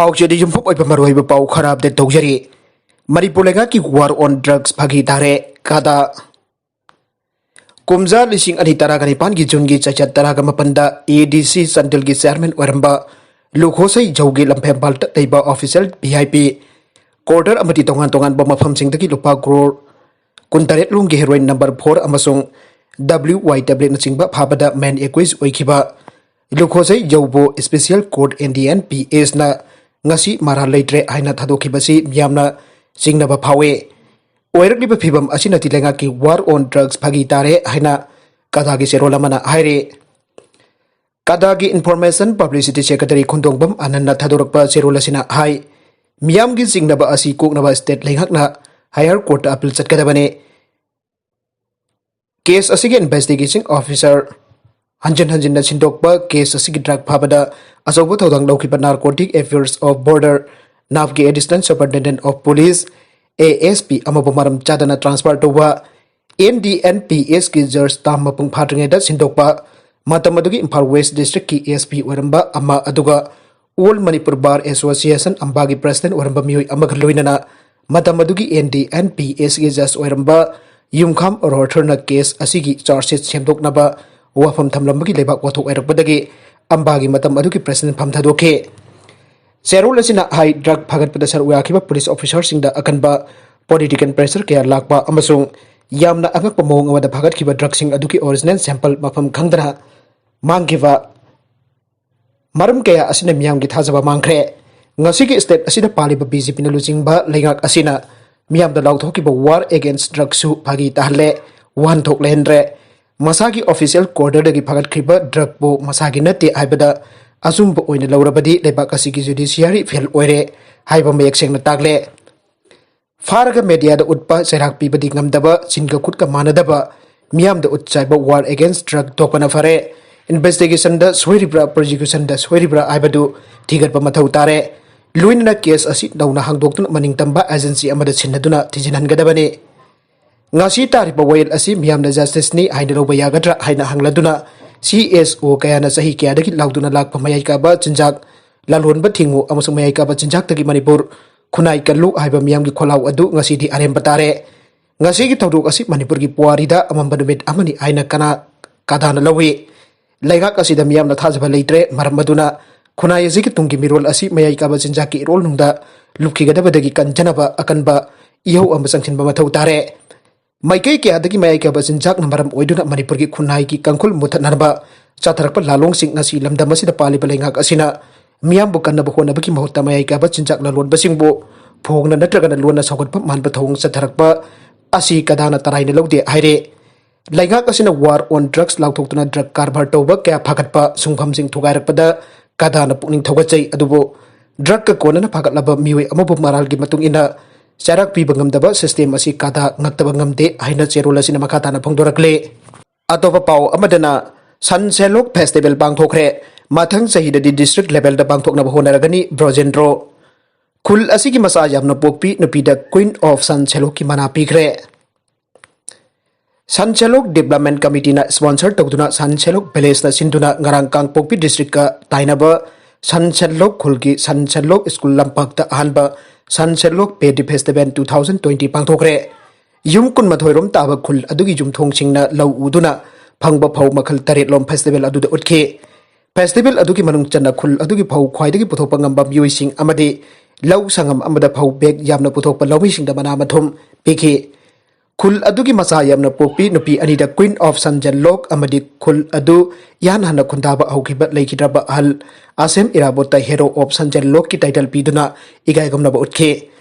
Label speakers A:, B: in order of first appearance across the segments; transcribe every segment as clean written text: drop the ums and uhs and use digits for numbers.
A: पाउचेदी युम्फुप ओइबा मरोइबा पाउ खराब दे तौजरी मणिपुर लेगा की वार ऑन ड्रग्स भागी तारे कादा कुमजा लिसिंग अनि तरागा निपान की जुन की चचत तरागा मपंदा एडीसी संडल की चेयरमैन वरंबा लुखोसई जौगी लंफे बाल्ट तैबा ऑफिशियल वीआईपी क्वार्टर अमति तोंगान तोंगान बम मफम की लुपा क्रोर कुंतरेट लुंगी हेरोइन नंबर 4 अमसुंग WY tablet नचिंबा फाबदा मैन एक्विज ओइखिबा लुखोसई जौबो स्पेशल कोड NDNPS ना ngasi mara leitre haina thadokibasi myamna jingnaba phawe oirakliba phibam asina tilenga ki war on drugs phagi tare haina kadagi serola mana haire kadagi information publicity secretary khondongbam ananna thadorakpa serola sina hai myam gi jingnaba asi koknaba state lengakna higher court appeal chatkadabane case asigi investigating officer Hanjin Hanjin na sindokpa case asigi drug phabada asobo thodang laukiba narcotic affairs of border navgi assistant superintendent of police ASP amabu maram chadana transfer toba NDNPS ki judge tam mapung phatringe da sindokpa matamadugi Imphal West district ki ASP waramba ama aduga All Manipur Bar Association ambagi president waramba mioi amagloinana matamadugi NDNPS ki judge waramba yumkham orotherna case asigi charges semdoknaba wafam thamlambagi lebak wathok erakpadagi ambagi matam aduki president pham thadoke serol asina hai drug phagat pada sar uyakiba police officer singda akanba political pressure kaya lakpa amasung yamna angak pamong awada phagat kiba drug sing aduki original sample mafam khangdra mangkiba maram kaya asina miyam gi thajaba mangkhre ngasigi state asina paliba BJP na lujingba lengak asina miyam da lauthokiba war against drug su phagi tahle wan thok lenre masagi official quarter dagi phagat khiba drug bo masagi nate haibada asum bo oina laurabadi lebak asigi judiciary fail oire haiba mayek sengna tagle faraga media da utpa serak pibadi ngamdaba singa khutka manadaba miyam da utchaiba war against drug topana fare investigation da soiribra prosecution da soiribra aibadu thigatba mathau tare luinna case asi dauna hangdoktun maningtamba agency amada sinnaduna tijinhangadabani ngasi taripa wail asi miyamna justice ni haina roba yagadra haina hangladuna CSO kayana sahi kayadagi lauduna lakpa mayai kaba chinjak lalhonba thingu amasung mayai kaba chinjak tagi manipur khunai kallu haiba miyamgi kholau adu ngasi di arem batare ngasi gi tawduk asi manipur gi puarida amamba numit amani haina kana kadana lawi laigak asi da miyamna thajaba leitre maramaduna khunai asi gi tungi mirol asi mayai kaba chinjak ki rol nungda lukhigadabadagi kanjanaba akanba ihau amasang thinba mathau tare Maikai ke adagi mayai ke basinjak namaram oiduna manipur ki khunai ki kangkhul muthanarba chatharakpa lalong sing ngasi lamdam asida pali balengak asina miyam bukanna bahona baki mahutta mayai ke basinjak na lon basingbo phogna natraga na lona saugotpa manba thong chatharakpa asi kadana taraina lode haire laingak asina war on drugs lauthoktuna drug karbar toba kya phagatpa sungpham sing thugairakpada kadana pukning thogachai adubo drug ka konana phagatlaba miwi amabu maral gi matung ina Charak pi bangamdaba system asi kada ngaktaba ngamde haina cherula sina makata na phongdorakle atopa pau amadana Sanselok festival bangthokre mathang sahida di district level da bangthokna bahonaragani brojendro khul asi ki masa yamna pokpi nupi da queen of Sanselok ki mana pikre Sanselok development committee na sponsor tawduna Sanselok village na sinduna ngarang kang pokpi district ka tainaba Sanselok khulgi Sanselok school lampak ta ahanba Sanselok Pedi Festival 2020 pangthokre yum kun mathoirom taba khul adugi jum thong singna lau uduna phangba phau makhal taret lom festival aduda utke festival adugi manung channa khul adugi phau khwaidagi puthopa ngamba mioi sing amade lau sangam amada phau beg yamna puthopa lawi sing da mana mathum peke khul adugi masa yamna popi nupi anida queen of Sanselok amadi khul adu yan hana khundaba aukiba leikidraba hal asem irabota hero of Sanselok ki title piduna igai gomna ba utke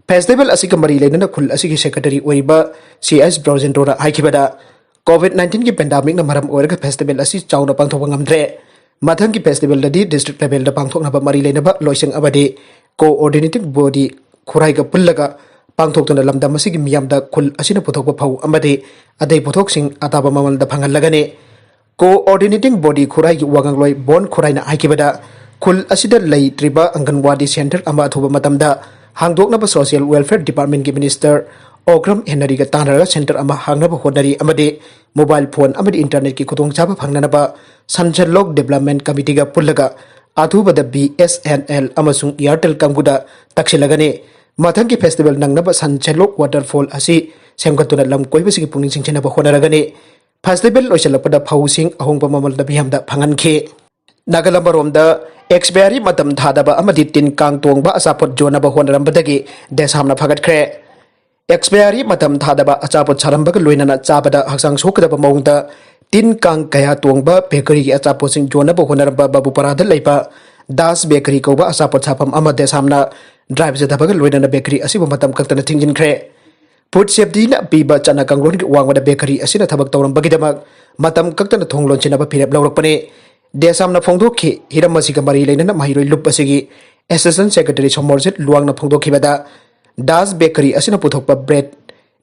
A: festival asika mari leina khul asiki secretary oiba CS Brojendora haikibada COVID-19 ki pandemic na maram oiraga festival asi chauna pangthok ngamdre mathang ki festival ladi district level da pangthok na ba mari leina ba loiseng abade coordinating body khurai ga pullaga pangthokna lamdam asigi miyamda khul asina puthokba phau amade adai puthok sing ataba mamal da phangal lagane coordinating body khurai gi wagangloi bon khurai na aikibada khul asida lei triba anganwadi center ama thoba matamda hangdokna ba social welfare department gi minister Okram Henry ga tanara center ama hangnaba hodari amade mobile phone amade internet ki khudong chaba phangnana ba Sanselok development committee ga pullaga अथुबद BSNL अमसुंग Airtel कंगुदा तक्सिलगने मथंगी festival नंगनब सनचेलोक waterfall असि सेमगतुना लम कोइबसिगी पुनिंग सिंचेनब होनरगने फेस्टिवल लोइसलपदा फाउसिंग अहोंगब ममलदा बिहामदा फंगनखे नागालमरोमदा एक्सपायरी मतम थादबा अमदि तिन कांग तोंगबा अचापोट जोनब होनरंबदगी देशहामना फगतख्रे एक्सपायरी मतम थादबा अचापोट छारंबग लोइनना चाबदा हक्सांग सोकदबा मौंगदा तिन कांग कया तोंगबा बेकरी की अचापोट सिंग जोनब होनरंबा बाबूपरादा लैबा दास बेकरी कौबा अचापोट छाफम अमा देशहामना ड्राइव जदबग लोइनना बेकरी असिबो मतम कक्तना थिंजिनख्रे फूड सेफ्टी ना पीबा चना कांगलोन की वांगबदा बेकरी असिना थबक तौरंबगिदमक मतम कक्तना थोंगलोन चिनबा फिरब लौरकपने देशहामना फोंदोखि हिरम मसिगा मरी लेनना माहिरोइ लुप असिगी एसिस्टेंट सेक्रेटरी सोमोरजित लुवांगना फोंदोखिबदा दास बेकरी असिना पुथोकपा ब्रेड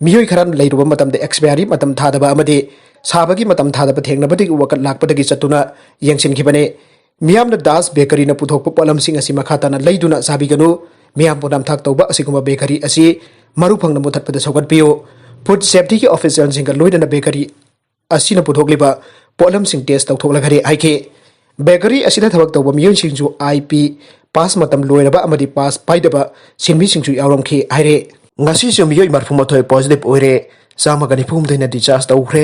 A: मियोइ खरान लैरुबा मतमदे एक्सपायरी मतम थादबा अमदि साबगी मतम थादबा थेंगनबदि वकत लाकपदगी चतुना यंगसिनखिबने मियामना दास बेकरी ना पुथोकपा पोलमसिंग असि मखाताना लैदुना साबिगनु मियाम पुनाम थाक तौबा असिगुमा बेकरी असि मरुफंगना मुथतपदा सौगतपियो फूड सेफ्टी की ऑफिसर सिंगा लोइदना बेकरी असिना पुथोकलिबा पोलमसिंग टेस्ट तौथोकलगरे आइखे बेकरी असिदा थबक तौबा मियोइसिंगजु IP पास मतम लोइरबा अमदि पास पाइदबा सिनमिसिंगजु यावरमखि हाइरे ngasi su miyoi marfumathoi positive oire sama gani phum deina discharge taukhre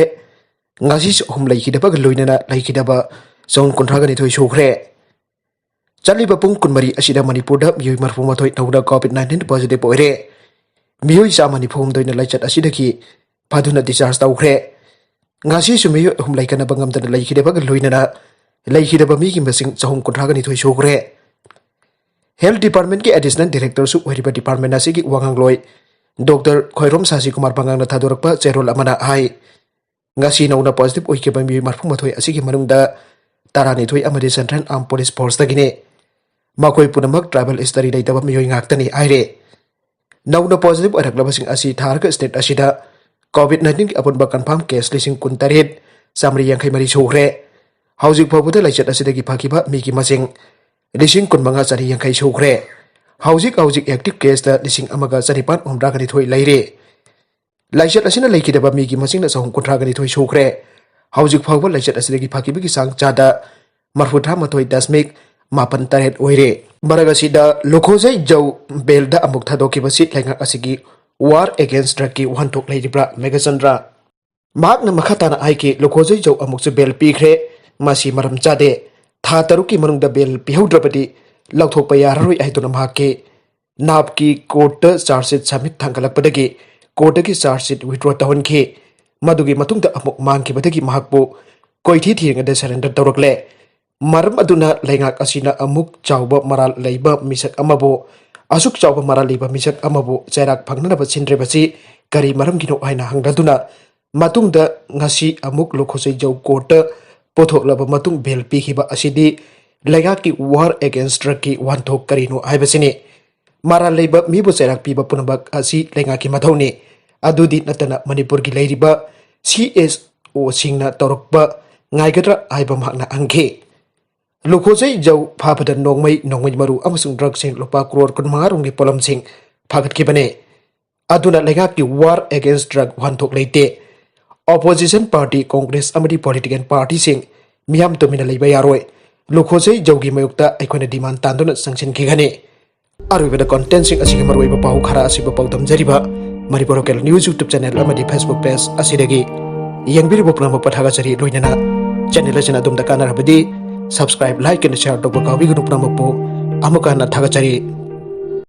A: ngasi su hum leikidaba loinana leikidaba zong kontra gani thoi sokre chaliba pung kunmari asida manipur da miyoi marfumathoi tauda covid-19 positive oire miyoi sama ni phum doina laichat asida ki paduna discharge taukhre ngasi su miyoi hum laikana bangam da leikidaba loinana leikidaba mi ki masing chahum kontra gani thoi sokre health department के additional director सु ओरिबा department असिगी वांगांगलोय doctor खोइरोम सासी कुमार बंगांगना थादोरकपा चेरोल अमना हाई ngasi नौना positive ओइकेबा मी मारफुमथोय असिगी मनुंगदा तारानिथोय अमदि सेंट्रल आर्म पुलिस फोर्स दगिने माकोय पुनमक ट्राइबल हिस्टरी दैतबा मियोय ngakतनी आइरे नौना पॉजिटिव ओरकलबसिंग असि थारक स्टेट असिदा कोविड-19 की अपुनबा कंफर्म केस लिसिंग कुनतरेत सामरी यांखै मरी सोखरे हाउजिक फावबुदा लाइचत असिदगी फाकिबा मीकी मसिंग लिसिंग कुनमंगा चरी यांखै सोखरे हाउजिक एक्टिव केस दा लिसिंग अमगा चरिपान उमरा गनि थोय लैरे लाइचत असिना लैखिदबा मीगी मसिंग सहम कुंट्रा गनि थोय सोखरे हाउजिक फावबा लाइचत असिदगी फाकिबगी सांग चादा मरफुथा मथोय दशमिक मापन तरेत ओइरे मरगसिदा लोखोजै जौ बेलदा अमुक थादोकिबसि लैंगा असिगी वार अगेंस्ट ड्रग की वहनथोक लैरिब्रा मेगाचंद्रा मागना मखाताना आइके लोखोजै जौ अमुकसे बेल पीखरे मासी मरम चादे था तरुकी मनुंगदा बेल पिहौद्रबदी लौथोकपा याररोय आइदुना माके नाब की कोर्ट चार्जशीट सबमिट थांगलकपदगी कोर्ट की चार्जशीट विथड्रॉ तहनखे मदुगी मतुंगदा अमुक मांगखिबदगी महाकपु कोइथि थिरंगदा सरेंडर तौरकले मरम अदुना लैंगाक असिना अमुक चावबा मराल लैबा मिसक अमबो असुक चावबा मराल लैबा मिसक अमबो चैराक फंगनबा सिनद्रेबसि करी मरमगिनो आइना हंगदुना मतुंगदा ngasi अमुक लोखोसै जौ कोर्ट पोथोलबा मतुंग बेल पीखिबा असिदी लैंगाक की वार अगेंस्ट ड्रग की वहनथोक करिनो हाइबसिने मराल लैबा मीबु चैराक पीबा पुनबक असि लैंगाक की मथौने अदुदी नतना मणिपुर की लैरिबा CSO सिंगना तौरकबा ngaigatra aiba makna angke लोखोजै जौ फाफदा नोंमै मरु अमसुंग ड्रग सिंग लोपा करोड़ कुनमारुंगी पोलम सिंग फागतखिबने अदुना लैंगाक की वार अगेंस्ट ड्रग वहनथोक लैते ऑपोजिशन पार्टी कांग्रेस अमदी पॉलिटिकल पार्टी सिंग मियाम तुमिना लैबा यारोय लोखोजै जौगी मयुक्ता अखोना डिमांड तांदुना संगसिनखिगने अरुबदा कंटेंट सिंग असिगे मरुइबा पाउ खरा असिबा पाउ तमजरिबा Manipur local news YouTube channel अमदी फेसबुक पेज असिदगी यंगबिरिबो पुनम पथागा जरि लोइनना चैनल असिना दुमदा कानरबदी सब्सक्राइब लाइक एंड शेयर तौबा काबिगनु पुनमपो अमुका ना थागा जरि